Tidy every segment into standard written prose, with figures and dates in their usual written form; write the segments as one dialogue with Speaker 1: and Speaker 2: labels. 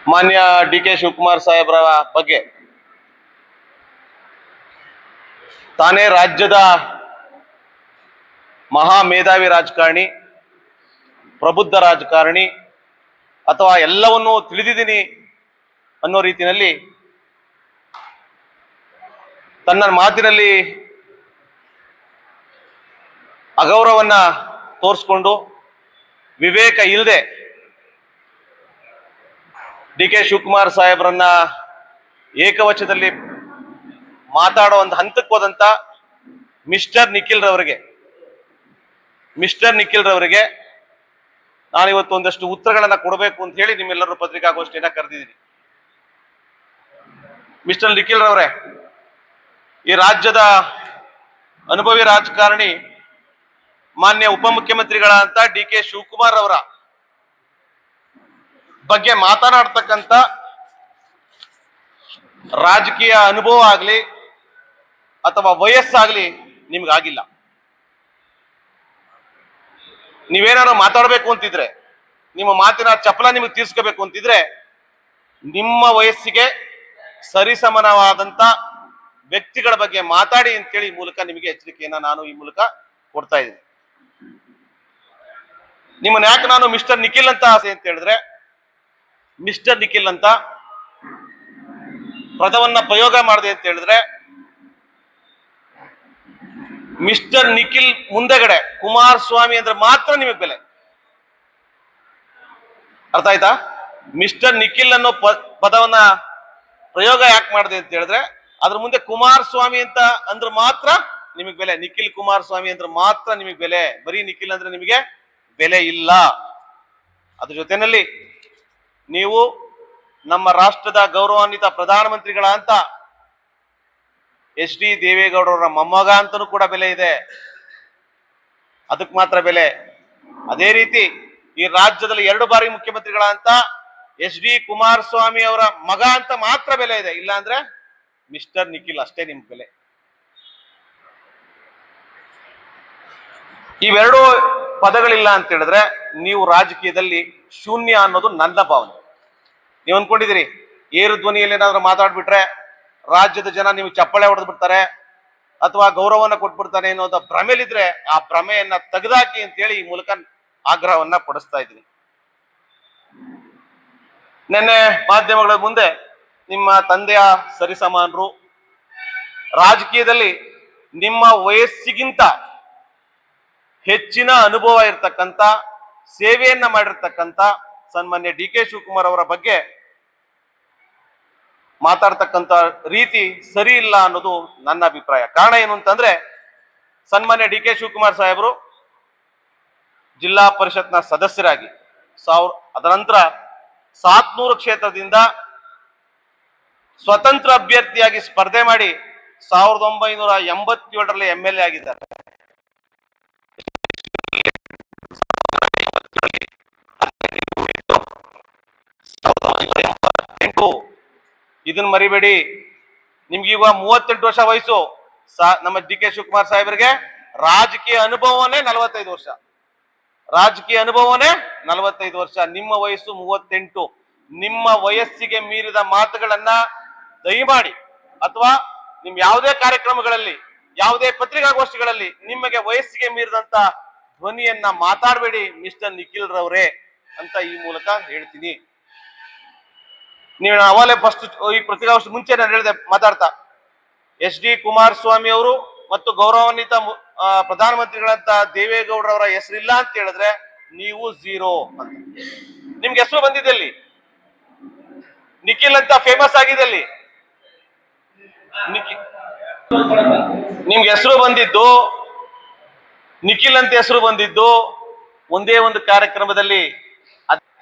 Speaker 1: ಮಾನ್ಯ ಡಿ.ಕೆ. ಶಿವಕುಮಾರ್ ಸಾಹೇಬ್ರ ಬಗ್ಗೆ ತಾನೇ ರಾಜ್ಯದ ಮಹಾ ಮೇಧಾವಿ ರಾಜಕಾರಣಿ, ಪ್ರಬುದ್ಧ ರಾಜಕಾರಣಿ ಅಥವಾ ಎಲ್ಲವನ್ನೂ ತಿಳಿದಿದ್ದೀನಿ ಅನ್ನೋ ರೀತಿಯಲ್ಲಿ ತನ್ನ ಮಾತಿನಲ್ಲಿ ಅಗೌರವನ್ನ ತೋರಿಸ್ಕೊಂಡು ವಿವೇಕ ಇಲ್ಲದೆ ಡಿ.ಕೆ. ಶಿವಕುಮಾರ್ ಸಾಹೇಬ್ರನ್ನ ಏಕವಚನದಲ್ಲಿ ಮಾತಾಡೋ ಒಂದು ಹಂತಕ್ಕೆ ಹೋದಂತ ಮಿಸ್ಟರ್ ನಿಖಿಲ್ ರವರಿಗೆ ನಾನಿವತ್ತು ಒಂದಷ್ಟು ಉತ್ತರಗಳನ್ನ ಕೊಡಬೇಕು ಅಂತ ಹೇಳಿ ನಿಮ್ಮೆಲ್ಲರೂ ಪತ್ರಿಕಾಗೋಷ್ಠಿಯನ್ನ ಕರೆದಿದ್ದೀನಿ. ಮಿಸ್ಟರ್ ನಿಖಿಲ್ ರವರೇ, ಈ ರಾಜ್ಯದ ಅನುಭವಿ ರಾಜಕಾರಣಿ ಮಾನ್ಯ ಉಪಮುಖ್ಯಮಂತ್ರಿಗಳಂತ ಡಿ.ಕೆ. ಶಿವಕುಮಾರ್ ಅವರ ಬಗ್ಗೆ ಮಾತನಾಡ್ತಕ್ಕಂಥ ರಾಜಕೀಯ ಅನುಭವ ಆಗ್ಲಿ ಅಥವಾ ವಯಸ್ಸಾಗ್ಲಿ ನಿಮ್ಗಾಗಿಲ್ಲ. ನೀವೇನಾದ್ರು ಮಾತಾಡಬೇಕು ಅಂತಿದ್ರೆ, ನಿಮ್ಮ ಮಾತಿನ ಚಪಲ ನಿಮಗೆ ತೀರ್ಸ್ಕೋಬೇಕು ಅಂತಿದ್ರೆ, ನಿಮ್ಮ ವಯಸ್ಸಿಗೆ ಸರಿಸಮಾನವಾದಂತ ವ್ಯಕ್ತಿಗಳ ಬಗ್ಗೆ ಮಾತಾಡಿ ಅಂತೇಳಿ ಈ ಮೂಲಕ ನಿಮಗೆ ಎಚ್ಚರಿಕೆಯನ್ನ ನಾನು ಈ ಮೂಲಕ ಕೊಡ್ತಾ ಇದ್ದೀನಿ. ನಿಮ್ಮನ್ನ ಯಾಕೆ ನಾನು ಮಿಸ್ಟರ್ ನಿಖಿಲ್ ಅಂತ ಆಸೆ ಅಂತ ಹೇಳಿದ್ರೆ, ಮಿಸ್ಟರ್ ನಿಖಿಲ್ ಅಂತ ಪದವನ್ನ ಪ್ರಯೋಗ ಮಾಡಿದೆ ಅಂತ ಹೇಳಿದ್ರೆ, ಮಿಸ್ಟರ್ ನಿಖಿಲ್ ಮುಂದೆಗಡೆ ಕುಮಾರಸ್ವಾಮಿ ಅಂದ್ರೆ ಮಾತ್ರ ನಿಮಗೆ ಬೆಲೆ. ಅರ್ಥ ಆಯ್ತಾ? ಮಿಸ್ಟರ್ ನಿಖಿಲ್ ಅನ್ನೋ ಪದವನ್ನ ಪ್ರಯೋಗ ಯಾಕೆ ಮಾಡಿದೆ ಅಂತ ಹೇಳಿದ್ರೆ, ಅದ್ರ ಮುಂದೆ ಕುಮಾರಸ್ವಾಮಿ ಅಂತ ಅಂದ್ರೆ ಮಾತ್ರ ನಿಮಗೆ ಬೆಲೆ. ನಿಖಿಲ್ ಕುಮಾರಸ್ವಾಮಿ ಅಂದ್ರೆ ಮಾತ್ರ ನಿಮಗೆ ಬೆಲೆ. ಬರೀ ನಿಖಿಲ್ ಅಂದ್ರೆ ನಿಮಗೆ ಬೆಲೆ ಇಲ್ಲ. ಅದ್ರ ಜೊತೆನಲ್ಲಿ ನೀವು ನಮ್ಮ ರಾಷ್ಟ್ರದ ಗೌರವಾನ್ವಿತ ಪ್ರಧಾನಮಂತ್ರಿಗಳ ಅಂತ ಎಚ್.ಡಿ. ದೇವೇಗೌಡರ ಮೊಮ್ಮಗ ಅಂತನೂ ಕೂಡ ಬೆಲೆ ಇದೆ. ಅದಕ್ಕೆ ಮಾತ್ರ ಬೆಲೆ. ಅದೇ ರೀತಿ ಈ ರಾಜ್ಯದಲ್ಲಿ 2 ಬಾರಿ ಮುಖ್ಯಮಂತ್ರಿಗಳಂತ ಎಚ್.ಡಿ. ಕುಮಾರಸ್ವಾಮಿ ಅವರ ಮಗ ಅಂತ ಮಾತ್ರ ಬೆಲೆ ಇದೆ. ಇಲ್ಲ ಅಂದ್ರೆ ಮಿಸ್ಟರ್ ನಿಖಿಲ್ ಅಷ್ಟೇ ನಿಮ್ ಬೆಲೆ. ಇವೆರಡು ಪದಗಳಿಲ್ಲ ಅಂತ ಹೇಳಿದ್ರೆ ನೀವು ರಾಜಕೀಯದಲ್ಲಿ ಶೂನ್ಯ ಅನ್ನೋದು ನನ್ನ ಭಾವನೆ. ನೀವು ಅನ್ಕೊಂಡಿದ್ದೀರಿ ಏರು ಧ್ವನಿಯಲ್ಲಿ ಏನಾದ್ರೂ ಮಾತಾಡ್ಬಿಟ್ರೆ ರಾಜ್ಯದ ಜನ ನಿಮ್ಗೆ ಚಪ್ಪಾಳೆ ಹೊಡೆದು ಬಿಡ್ತಾರೆ ಅಥವಾ ಗೌರವನ ಕೊಟ್ಬಿಡ್ತಾನೆ ಅನ್ನೋದ ಭ್ರಮೆಲಿದ್ರೆ ಆ ಭ್ರಮೆಯನ್ನ ತೆಗೆದಾಕಿ ಅಂತೇಳಿ ಈ ಮೂಲಕ ಆಗ್ರಹವನ್ನ ಪಡಿಸ್ತಾ ಇದ್ದೀನಿ. ನಿನ್ನೆ ಮಾಧ್ಯಮಗಳ ಮುಂದೆ ನಿಮ್ಮ ತಂದೆಯ ಸರಿಸಮಾನರು, ರಾಜಕೀಯದಲ್ಲಿ ನಿಮ್ಮ ವಯಸ್ಸಿಗಿಂತ ಹೆಚ್ಚಿನ ಅನುಭವ ಇರತಕ್ಕಂತ, ಸೇವೆಯನ್ನ ಮಾಡಿರ್ತಕ್ಕಂಥ ಸನ್ಮಾನ್ಯ ಡಿ.ಕೆ. ಶಿವಕುಮಾರ್ ಅವರ ಬಗ್ಗೆ ಮಾತಾಡ್ತಕ್ಕಂಥ ರೀತಿ ಸರಿ ಇಲ್ಲ ಅನ್ನೋದು ನನ್ನ ಅಭಿಪ್ರಾಯ. ಕಾರಣ ಏನು ಅಂತಂದ್ರೆ, ಸನ್ಮಾನ್ಯ ಡಿ.ಕೆ. ಶಿವಕುಮಾರ್ ಸಾಹೇಬರು ಜಿಲ್ಲಾ ಪರಿಷತ್ನ ಸದಸ್ಯರಾಗಿ ಅದರ ನಂತರ 700 ಕ್ಷೇತ್ರದಿಂದ ಸ್ವತಂತ್ರ ಅಭ್ಯರ್ಥಿಯಾಗಿ ಸ್ಪರ್ಧೆ ಮಾಡಿ 1987ರಲ್ಲಿ MLA ಆಗಿದ್ದಾರೆ. ಇದನ್ನ ಮರಿಬೇಡಿ. ನಿಮ್ಗೀಗ 38 ವರ್ಷ ವಯಸ್ಸು. ನಮ್ಮ ಡಿ.ಕೆ. ಶಿವಕುಮಾರ್ ಸಾಹೇಬರಿಗೆ ರಾಜಕೀಯ ಅನುಭವನೇ 45 ವರ್ಷ. ನಿಮ್ಮ ವಯಸ್ಸು 38. ನಿಮ್ಮ ವಯಸ್ಸಿಗೆ ಮೀರಿದ ಮಾತುಗಳನ್ನ ದಯಮಾಡಿ ಅಥವಾ ನಿಮ್ ಯಾವುದೇ ಕಾರ್ಯಕ್ರಮಗಳಲ್ಲಿ, ಯಾವುದೇ ಪತ್ರಿಕಾಗೋಷ್ಠಿಗಳಲ್ಲಿ ನಿಮಗೆ ವಯಸ್ಸಿಗೆ ಮೀರಿದಂತ ಧ್ವನಿಯನ್ನ ಮಾತಾಡಬೇಡಿ ಮಿಸ್ಟರ್ ನಿಖಿಲ್ ರವರೇ ಅಂತ ಈ ಮೂಲಕ ಹೇಳ್ತೀನಿ. ನೀವು ಅವಾಗಲೇ ಫಸ್ಟ್ ಈ ಪತ್ರಿಕಾಗೋಷ್ಠಿ ಮುಂಚೆ ನಾನು ಹೇಳಿದೆ ಮಾತಾಡ್ತಾ, ಎಚ್.ಡಿ. ಕುಮಾರಸ್ವಾಮಿ ಅವರು ಮತ್ತು ಗೌರವಾನ್ವಿತ ಪ್ರಧಾನಮಂತ್ರಿಗಳಂತ ದೇವೇಗೌಡರವರ ಹೆಸರಿಲ್ಲ ಅಂತ ಹೇಳಿದ್ರೆ ನೀವು 0 ಅಂತ. ನಿಮ್ಗೆ ಹೆಸರು ಬಂದಿದ್ದಲ್ಲಿ ನಿಖಿಲ್ ಅಂತ ಫೇಮಸ್ ಆಗಿದ್ದಲ್ಲಿ, ನಿಮ್ಗೆ ಹೆಸರು ಬಂದಿದ್ದು ನಿಖಿಲ್ ಅಂತ ಹೆಸರು ಬಂದಿದ್ದು ಒಂದೇ ಒಂದು ಕಾರ್ಯಕ್ರಮದಲ್ಲಿ.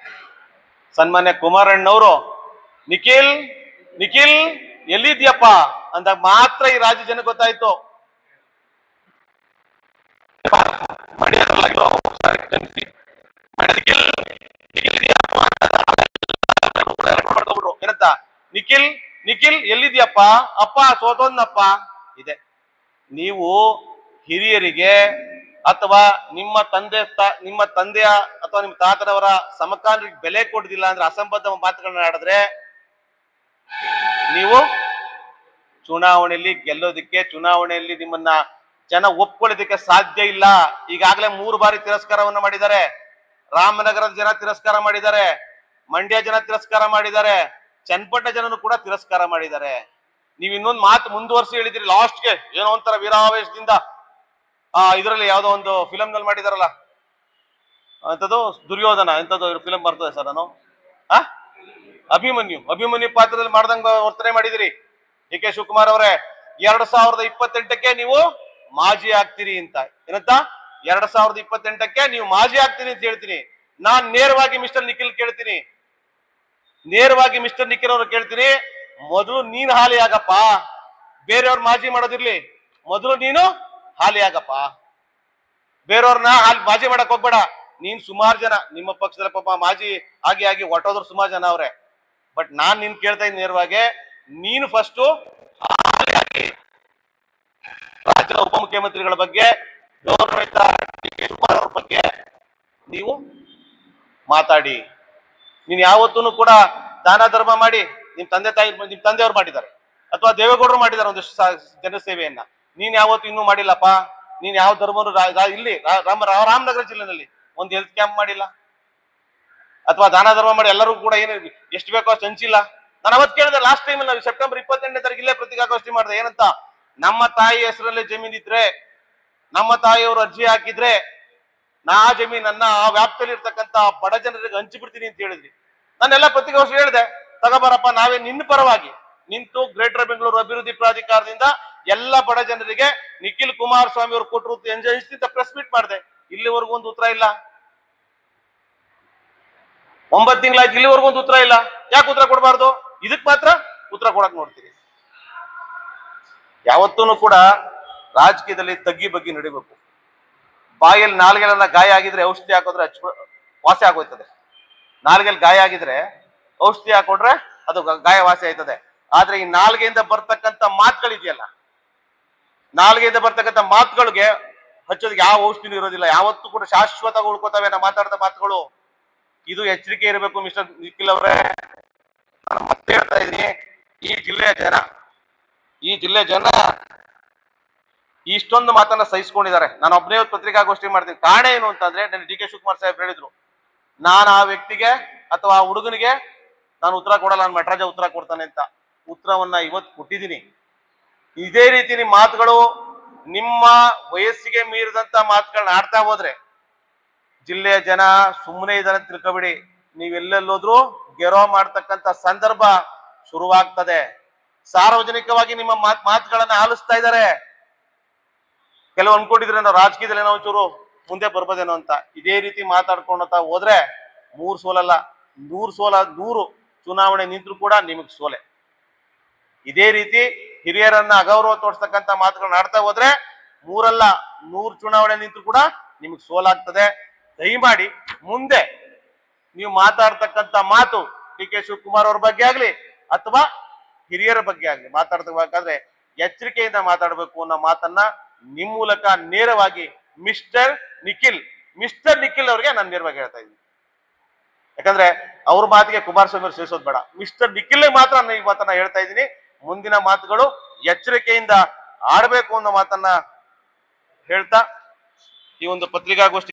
Speaker 1: ಸನ್ಮಾನ್ಯ ಕುಮಾರಣ್ಣವರು ನಿಖಿಲ್ ನಿಖಿಲ್ ಎಲ್ಲಿದ್ಯಪ್ಪ ಅಂದಾಗ ಮಾತ್ರ ಈ ರಾಜ್ಯ ಜನ ಗೊತ್ತಾಯ್ತು. ಏನಂತ ನಿಖಿಲ್ ನಿಖಿಲ್ ಎಲ್ಲಿದ್ಯಪ್ಪ, ಅಪ್ಪ ಸೋತೋದ್ನಪ್ಪ ಇದೆ. ನೀವು ಹಿರಿಯರಿಗೆ ಅಥವಾ ನಿಮ್ಮ ತಂದೆಯ ಅಥವಾ ನಿಮ್ ತಾತನವರ ಸಮಕಾಲೀನರಿಗೆ ಬೆಲೆ ಕೊಡುದಿಲ್ಲ ಅಂದ್ರೆ ಅಸಂಬದ್ಧ ಮಾತುಗಳನ್ನ ಆಡಿದ್ರೆ ನೀವು ಚುನಾವಣೆಯಲ್ಲಿ ಗೆಲ್ಲೋದಿಕ್ಕೆ, ಚುನಾವಣೆಯಲ್ಲಿ ನಿಮ್ಮನ್ನ ಜನ ಒಪ್ಕೊಳ್ಳೋದಕ್ಕೆ ಸಾಧ್ಯ ಇಲ್ಲ. ಈಗಾಗಲೇ 3 ಬಾರಿ ತಿರಸ್ಕಾರವನ್ನು ಮಾಡಿದ್ದಾರೆ. ರಾಮನಗರದ ಜನ ತಿರಸ್ಕಾರ ಮಾಡಿದ್ದಾರೆ, ಮಂಡ್ಯ ಜನ ತಿರಸ್ಕಾರ ಮಾಡಿದ್ದಾರೆ, ಚನ್ನಪಟ್ಟಣ ಜನನು ಕೂಡ ತಿರಸ್ಕಾರ ಮಾಡಿದ್ದಾರೆ. ನೀವು ಇನ್ನೊಂದು ಮಾತು ಮುಂದುವರಿಸಿ ಹೇಳಿದ್ರಿ ಲಾಸ್ಟ್ಗೆ, ಏನೋ ಒಂಥರ ವೀರಾವೇಶದಿಂದ ಇದರಲ್ಲಿ ಯಾವ್ದೋ ಒಂದು ಫಿಲಮ್ ನಲ್ಲಿ ಮಾಡಿದಾರಲ್ಲ, ಎಂತದ್ದು ದುರ್ಯೋಧನ ಎಂತದ್ದು ಫಿಲಂ ಬರ್ತದೆ ಸರ್, ನಾನು ಅಭಿಮನ್ಯು ಪಾತ್ರದಲ್ಲಿ ಮಾಡ್ದಂಗ ವರ್ತನೆ ಮಾಡಿದಿರಿ. ಡಿ ಕೆ ಶಿವಕುಮಾರ್ ಅವರೇ, 2028ಕ್ಕೆ ನೀವು ಮಾಜಿ ಆಗ್ತೀರಿ ಅಂತ. ಏನಂತ 2028ಕ್ಕೆ ನೀವು ಮಾಜಿ ಆಗ್ತೀರಿ ಅಂತ ಹೇಳ್ತೀನಿ. ನಾನ್ ನೇರವಾಗಿ ಮಿಸ್ಟರ್ ನಿಖಿಲ್ ಕೇಳ್ತೀನಿ, ನೇರವಾಗಿ ಮಿಸ್ಟರ್ ನಿಖಿಲ್ ಅವರು ಕೇಳ್ತೀನಿ, ಮೊದಲು ನೀನ್ ಹಾಲಿ ಆಗಪ್ಪ, ಬೇರೆಯವ್ರ ಮಾಜಿ ಮಾಡೋದಿರ್ಲಿ, ಮೊದಲು ನೀನು ಹಾಲಿ ಆಗಪ್ಪ, ಬೇರೆಯವ್ರನ್ನ ಮಾಜಿ ಮಾಡಕ್ ಹೋಗ್ಬೇಡ. ನೀನ್ ಸುಮಾರು ಜನ ನಿಮ್ಮ ಪಕ್ಷದಲ್ಲಿ ಪಾಪ ಮಾಜಿ ಆಗಿ ಹೊಟ್ಟೋದ್ರು ಸುಮಾರು ಜನ ಅವ್ರೆ. ಬಟ್ ನಾನ್ ನಿನ್ ಕೇಳ್ತಾ ಇದ್ದೀನಿ ನೇರವಾಗಿ, ನೀನು ಫಸ್ಟ್ ರಾಜ್ಯದ ಉಪಮುಖ್ಯಮಂತ್ರಿಗಳ ಬಗ್ಗೆ, ಗೌರವಿತ ಡಿ ಕೆ ಶಿವಕುಮಾರ್ ಅವ್ರ ಬಗ್ಗೆ ನೀವು ಮಾತಾಡಿ. ನೀನ್ ಯಾವತ್ತೂ ಕೂಡ ದಾನ ಧರ್ಮ ಮಾಡಿ, ನಿಮ್ ತಂದೆಯವ್ರು ಮಾಡಿದ್ದಾರೆ, ಅಥವಾ ದೇವೇಗೌಡರು ಮಾಡಿದ್ದಾರೆ ಒಂದಷ್ಟು ಜನಸೇವೆಯನ್ನ. ನೀನ್ ಯಾವತ್ತು ಇನ್ನೂ ಮಾಡಿಲ್ಲಪ್ಪ. ನೀನ್ ಯಾವ ಧರ್ಮರು ಇಲ್ಲಿ ರಾಮನಗರ ಜಿಲ್ಲೆನಲ್ಲಿ ಒಂದು ಹೆಲ್ತ್ ಕ್ಯಾಂಪ್ ಮಾಡಿಲ್ಲ, ಅಥವಾ ದಾನ ಧರ್ಮ ಮಾಡಿ ಎಲ್ಲರೂ ಕೂಡ ಏನು ಎಷ್ಟು ಬೇಕೋ ಅಷ್ಟು ಹಂಚಿಲ್ಲ. ನಾನು ಅವತ್ತು ಕೇಳಿದೆ ಲಾಸ್ಟ್ ಟೈಮ್, ನಾವು ಸೆಪ್ಟೆಂಬರ್ 28ನೇ ತಾರೀಕು ಇಲ್ಲೇ ಪತ್ರಿಕಾಗೋಷ್ಠಿ ಮಾಡಿದೆ. ಏನಂತ, ನಮ್ಮ ತಾಯಿ ಹೆಸರಲ್ಲಿ ಜಮೀನಿದ್ರೆ, ನಮ್ಮ ತಾಯಿಯವರು ಅರ್ಜಿ ಹಾಕಿದ್ರೆ ಆ ಜಮೀನನ್ನ ಆ ವ್ಯಾಪ್ತಿಯಲ್ಲಿ ಇರ್ತಕ್ಕಂಥ ಬಡ ಜನರಿಗೆ ಹಂಚಿಬಿಡ್ತೀನಿ ಅಂತ ಹೇಳಿದ್ರಿ. ನಾನೆಲ್ಲ ಪತ್ರಿಕಾಗೋಷ್ಠಿ ಹೇಳಿದೆ, ತಗೋಬರಪ್ಪ, ನಾವೇ ನಿನ್ನ ಪರವಾಗಿ ನಿಂತು ಗ್ರೇಟರ್ ಬೆಂಗಳೂರು ಅಭಿವೃದ್ಧಿ ಪ್ರಾಧಿಕಾರದಿಂದ ಎಲ್ಲ ಬಡ ಜನರಿಗೆ ನಿಖಿಲ್ ಕುಮಾರಸ್ವಾಮಿ ಅವರು ಕೊಟ್ಟರು ಅಂತ ಪ್ರೆಸ್ ಮೀಟ್ ಮಾಡಿದೆ. ಇಲ್ಲಿವರೆಗೂ ಒಂದು ಉತ್ತರ ಇಲ್ಲ. 9 ತಿಂಗಳಾಯ್ತು, ಇಲ್ಲಿವರೆಗೂ ಒಂದು ಉತ್ತರ ಇಲ್ಲ. ಯಾಕೆ ಉತ್ತರ ಕೊಡಬಾರ್ದು? ಇದಕ್ ಮಾತ್ರ ಉತ್ತರ ಕೊಡಕ್ ನೋಡ್ತೀರಿ. ಯಾವತ್ತೂ ಕೂಡ ರಾಜಕೀಯದಲ್ಲಿ ತಗ್ಗಿ ಬಗ್ಗಿ ನಡಿಬೇಕು. ಬಾಯಲ್ಲಿ ನಾಲ್ಗೆಲ್ಲ ಗಾಯ ಆಗಿದ್ರೆ ಔಷಧಿ ಹಾಕಿದ್ರೆ ವಾಸಿ ಆಗೋಯ್ತದೆ. ನಾಲ್ಗೆಲ್ಲಿ ಗಾಯ ಆಗಿದ್ರೆ ಔಷಧಿ ಹಾಕೊಡ್ರೆ ಅದು ಗಾಯ ವಾಸಿ ಆಯ್ತದೆ. ಆದ್ರೆ ಈ ನಾಲ್ಗೆಯಿಂದ ಬರ್ತಕ್ಕಂಥ ಮಾತುಗಳಿದೆಯಲ್ಲ, ನಾಲ್ಗೆಯಿಂದ ಬರ್ತಕ್ಕಂಥ ಮಾತುಗಳಿಗೆ ಹಚ್ಚೋದಕ್ಕೆ ಯಾವ ಔಷಧಿನೂ ಇರೋದಿಲ್ಲ. ಯಾವತ್ತೂ ಕೂಡ ಶಾಶ್ವತವಾಗಿ ಉಳ್ಕೋತವೆ ನಾ ಮಾತಾಡಿದ ಮಾತುಗಳು. ಇದು ಎಚ್ಚರಿಕೆ ಇರಬೇಕು ಮಿಸ್ಟರ್ ನಿಖಿಲ್ ಅವರೇ. ನಾನು ಮತ್ತೆ ಹೇಳ್ತಾ ಇದ್ದೀನಿ, ಈ ಜಿಲ್ಲೆಯ ಜನ ಇಷ್ಟೊಂದು ಮಾತನ್ನ ಸಹಿಸ್ಕೊಂಡಿದ್ದಾರೆ. ನಾನು ಒಬ್ಬನೇ ಪತ್ರಿಕಾಗೋಷ್ಠಿ ಮಾಡ್ತೀನಿ. ಕಾರಣ ಏನು ಅಂತಂದ್ರೆ, ನನ್ನ ಡಿ ಕೆ ಶಿವಕುಮಾರ್ ಸಾಹೇಬ್ ಹೇಳಿದ್ರು, ನಾನು ಆ ವ್ಯಕ್ತಿಗೆ ಅಥವಾ ಆ ಹುಡುಗನಿಗೆ ನಾನು ಉತ್ತರ ಕೊಡಲ್ಲ, ನಾನು ನಟರಾಜ ಉತ್ತರ ಕೊಡ್ತಾನೆ ಅಂತ. ಉತ್ತರವನ್ನ ಇವತ್ತು ಕೊಟ್ಟಿದ್ದೀನಿ. ಇದೇ ರೀತಿ ನಿಮ್ಮ ಮಾತುಗಳು, ನಿಮ್ಮ ವಯಸ್ಸಿಗೆ ಮೀರಿದಂತ ಮಾತುಗಳನ್ನ ಆಡ್ತಾ ಹೋದ್ರೆ ಜಿಲ್ಲೆಯ ಜನ ಸುಮ್ಮನೆ ಇದನ್ನ ತಿಳ್ಕೊಬಿಡಿ. ನೀವೆಲ್ಲೆಲ್ಲೋದ್ರೂ ಗೆರೋ ಮಾಡ್ತಕ್ಕಂಥ ಸಂದರ್ಭ ಶುರುವಾಗ್ತದೆ. ಸಾರ್ವಜನಿಕವಾಗಿ ನಿಮ್ಮ ಮಾತುಗಳನ್ನ ಆಲಿಸ್ತಾ ಇದ್ದಾರೆ. ಕೆಲವು ಅನ್ಕೊಂಡಿದ್ರೆ ನಾವು ರಾಜಕೀಯದಲ್ಲಿ ಏನೋ ಒಂಚೂರು ಮುಂದೆ ಬರ್ಬೋದೇನೋ ಅಂತ. ಇದೇ ರೀತಿ ಮಾತಾಡ್ಕೊಂಡಂತ ಹೋದ್ರೆ 3 ಸೋಲಲ್ಲ, 100 ಚುನಾವಣೆ ನಿಂತರೂ ಕೂಡ ನಿಮಗ್ ಸೋಲೆ. ಇದೇ ರೀತಿ ಹಿರಿಯರನ್ನ ಅಗೌರವ ತೋರಿಸ್ತಕ್ಕಂಥ ಮಾತುಗಳನ್ನ ಆಡ್ತಾ ಹೋದ್ರೆ 3 ಅಲ್ಲ 100 ಚುನಾವಣೆ ನಿಂತರೂ ಕೂಡ ನಿಮಗ್ ಸೋಲಾಗ್ತದೆ. ದಯಮಾಡಿ ಮುಂದೆ ನೀವು ಮಾತಾಡ್ತಕ್ಕಂಥ ಮಾತು ಡಿ ಕೆ ಶಿವಕುಮಾರ್ ಅವ್ರ ಬಗ್ಗೆ ಆಗ್ಲಿ ಅಥವಾ ಹಿರಿಯರ ಬಗ್ಗೆ ಆಗ್ಲಿ ಮಾತಾಡ್ಬೇಕಾದ್ರೆ ಎಚ್ಚರಿಕೆಯಿಂದ ಮಾತಾಡಬೇಕು ಅನ್ನೋ ಮಾತನ್ನ ನಿಮ್ ಮೂಲಕ ನೇರವಾಗಿ ಮಿಸ್ಟರ್ ನಿಖಿಲ್ ಅವ್ರಿಗೆ ನಾನು ನೇರವಾಗಿ ಹೇಳ್ತಾ ಇದ್ದೀನಿ. ಯಾಕಂದ್ರೆ ಅವ್ರ ಮಾತಿಗೆ ಕುಮಾರಸ್ವಾಮಿ ಅವರು ಸೇರಿಸೋದು ಬೇಡ. ಮಿಸ್ಟರ್ ನಿಖಿಲ್ ಮಾತ್ರ ನಾನು ಈ ಮಾತನ್ನ ಹೇಳ್ತಾ ಇದ್ದೀನಿ. ಮುಂದಿನ ಮಾತುಗಳು ಎಚ್ಚರಿಕೆಯಿಂದ ಆಡಬೇಕು ಅನ್ನೋ ಮಾತನ್ನ ಹೇಳ್ತಾ ಈ ಒಂದು ಪತ್ರಿಕಾಗೋಷ್ಠಿ